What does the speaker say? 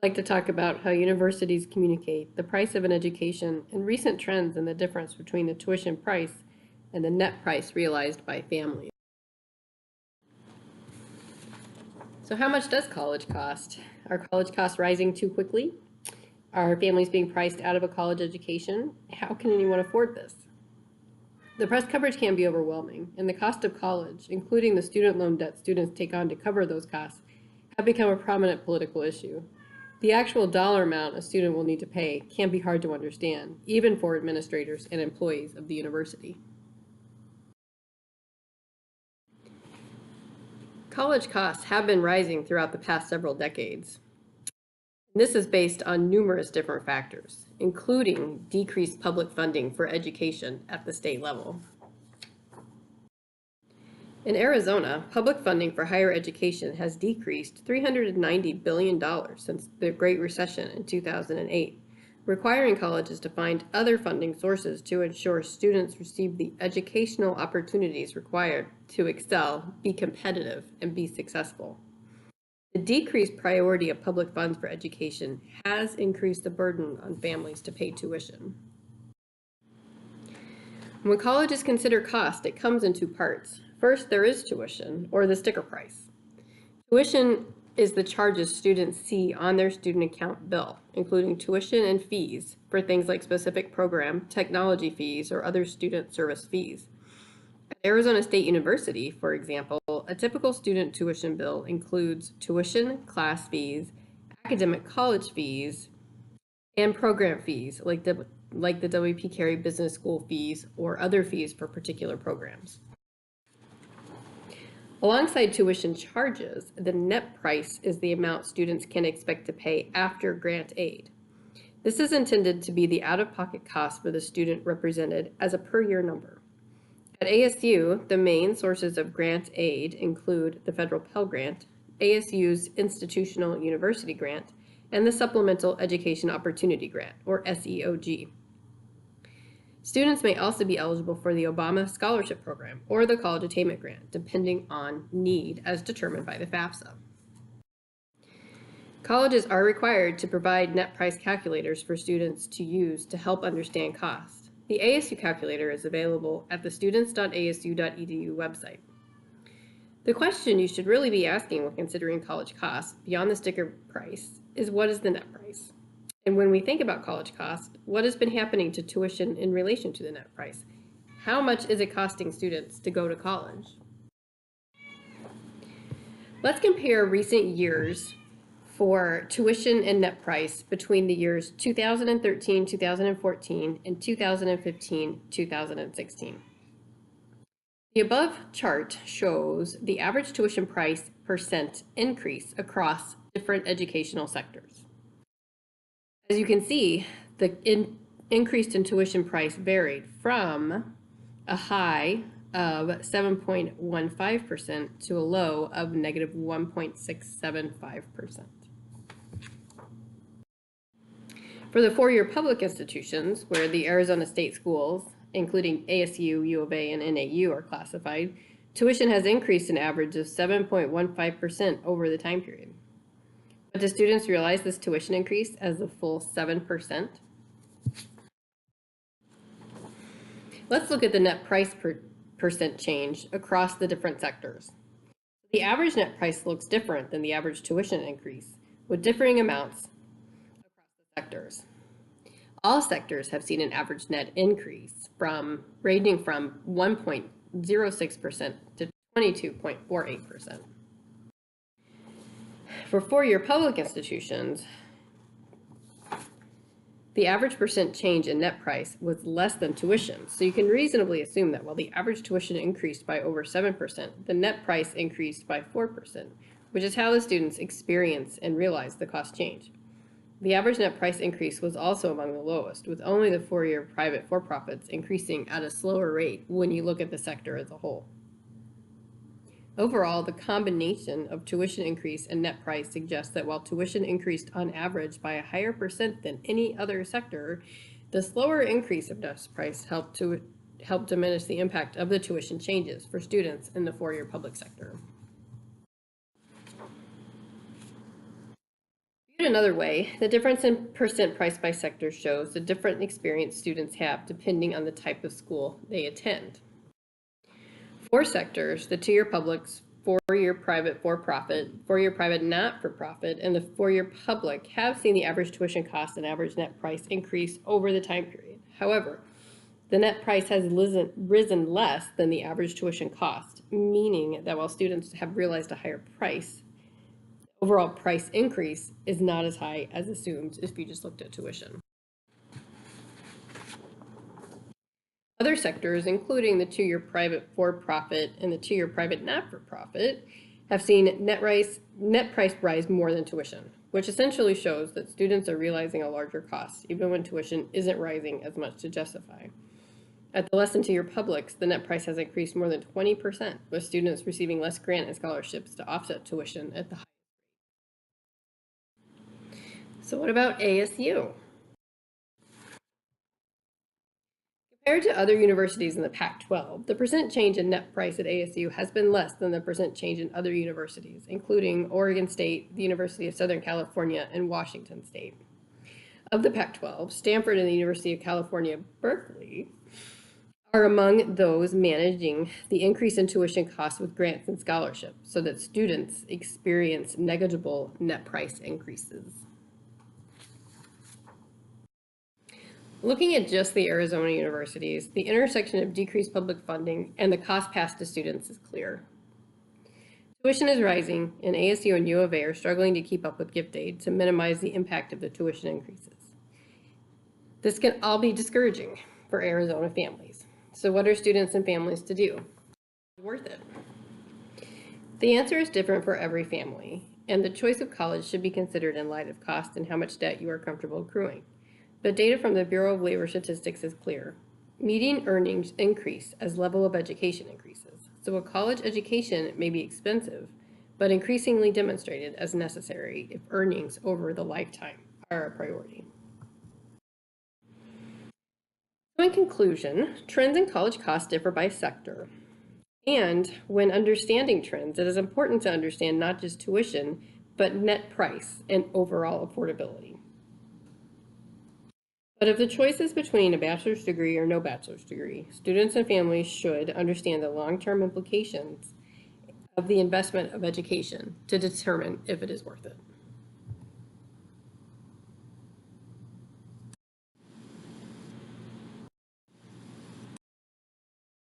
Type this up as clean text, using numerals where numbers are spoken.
I'd like to talk about how universities communicate the price of an education and recent trends in the difference between the tuition price and the net price realized by families. So how much does college cost? Are college costs rising too quickly? Are families being priced out of a college education? How can anyone afford this? The press coverage can be overwhelming, and the cost of college, including the student loan debt students take on to cover those costs, have become a prominent political issue. The actual dollar amount a student will need to pay can be hard to understand, even for administrators and employees of the university. College costs have been rising throughout the past several decades. This is based on numerous different factors, including decreased public funding for education at the state level. In Arizona, public funding for higher education has decreased $390 billion since the Great Recession in 2008, requiring colleges to find other funding sources to ensure students receive the educational opportunities required to excel, be competitive, and be successful. The decreased priority of public funds for education has increased the burden on families to pay tuition. When colleges consider cost, it comes in two parts. First, there is tuition, or the sticker price. Tuition is the charges students see on their student account bill, including tuition and fees for things like specific program, technology fees, or other student service fees. At Arizona State University, for example, a typical student tuition bill includes tuition, class fees, academic college fees, and program fees like the W.P. Carey Business School fees or other fees for particular programs. Alongside tuition charges, the net price is the amount students can expect to pay after grant aid. This is intended to be the out-of-pocket cost for the student represented as a per-year number. At ASU, the main sources of grant aid include the federal Pell Grant, ASU's Institutional University Grant, and the Supplemental Education Opportunity Grant, or SEOG. Students may also be eligible for the Obama Scholarship Program or the College Attainment Grant, depending on need as determined by the FAFSA. Colleges are required to provide net price calculators for students to use to help understand cost. The ASU calculator is available at the students.asu.edu website. The question you should really be asking when considering college costs, beyond the sticker price, is what is the net price? And when we think about college cost, what has been happening to tuition in relation to the net price? How much is it costing students to go to college? Let's compare recent years for tuition and net price between the years 2013, 2014, and 2015, 2016. The above chart shows the average tuition price percent increase across different educational sectors. As you can see, the increase in tuition price varied from a high of 7.15% to a low of negative 1.675%. For the four-year public institutions, where the Arizona State schools, including ASU, U of A, and NAU are classified, tuition has increased an average of 7.15% over the time period. But do students realize this tuition increase as the full 7%? Let's look at the net price percent change across the different sectors. The average net price looks different than the average tuition increase, with differing amounts across the sectors. All sectors have seen an average net increase ranging from 1.06% to 22.48%. For four-year public institutions, the average percent change in net price was less than tuition, so you can reasonably assume that while the average tuition increased by over 7%, the net price increased by 4%, which is how the students experience and realize the cost change. The average net price increase was also among the lowest, with only the four-year private for-profits increasing at a slower rate when you look at the sector as a whole. Overall, the combination of tuition increase and net price suggests that while tuition increased on average by a higher percent than any other sector, the slower increase of net price helped diminish the impact of the tuition changes for students in the four-year public sector. In another way, the difference in percent price by sector shows the different experience students have depending on the type of school they attend. 4 sectors, the 2-year publics, 4-year private for-profit, 4-year private not-for-profit, and the 4-year public have seen the average tuition cost and average net price increase over the time period. However, the net price has risen less than the average tuition cost, meaning that while students have realized a higher price, the overall price increase is not as high as assumed if you just looked at tuition. Other sectors, including the 2-year private for-profit and the 2-year private not-for-profit, have seen net price rise more than tuition, which essentially shows that students are realizing a larger cost, even when tuition isn't rising as much to justify. At the less than 2-year publics, the net price has increased more than 20%, with students receiving less grant and scholarships to offset tuition at the highest rate. So what about ASU? Compared to other universities in the Pac-12, the percent change in net price at ASU has been less than the percent change in other universities, including Oregon State, the University of Southern California, and Washington State. Of the Pac-12, Stanford and the University of California, Berkeley are among those managing the increase in tuition costs with grants and scholarships so that students experience negligible net price increases. Looking at just the Arizona universities, the intersection of decreased public funding and the cost passed to students is clear. Tuition is rising, and ASU and U of A are struggling to keep up with gift aid to minimize the impact of the tuition increases. This can all be discouraging for Arizona families. So what are students and families to do? Worth it? The answer is different for every family, and the choice of college should be considered in light of cost and how much debt you are comfortable accruing. But data from the Bureau of Labor Statistics is clear. Median earnings increase as level of education increases. So a college education may be expensive, but increasingly demonstrated as necessary if earnings over the lifetime are a priority. So in conclusion, trends in college costs differ by sector. And when understanding trends, it is important to understand not just tuition, but net price and overall affordability. But if the choice is between a bachelor's degree or no bachelor's degree, students and families should understand the long-term implications of the investment of education to determine if it is worth it.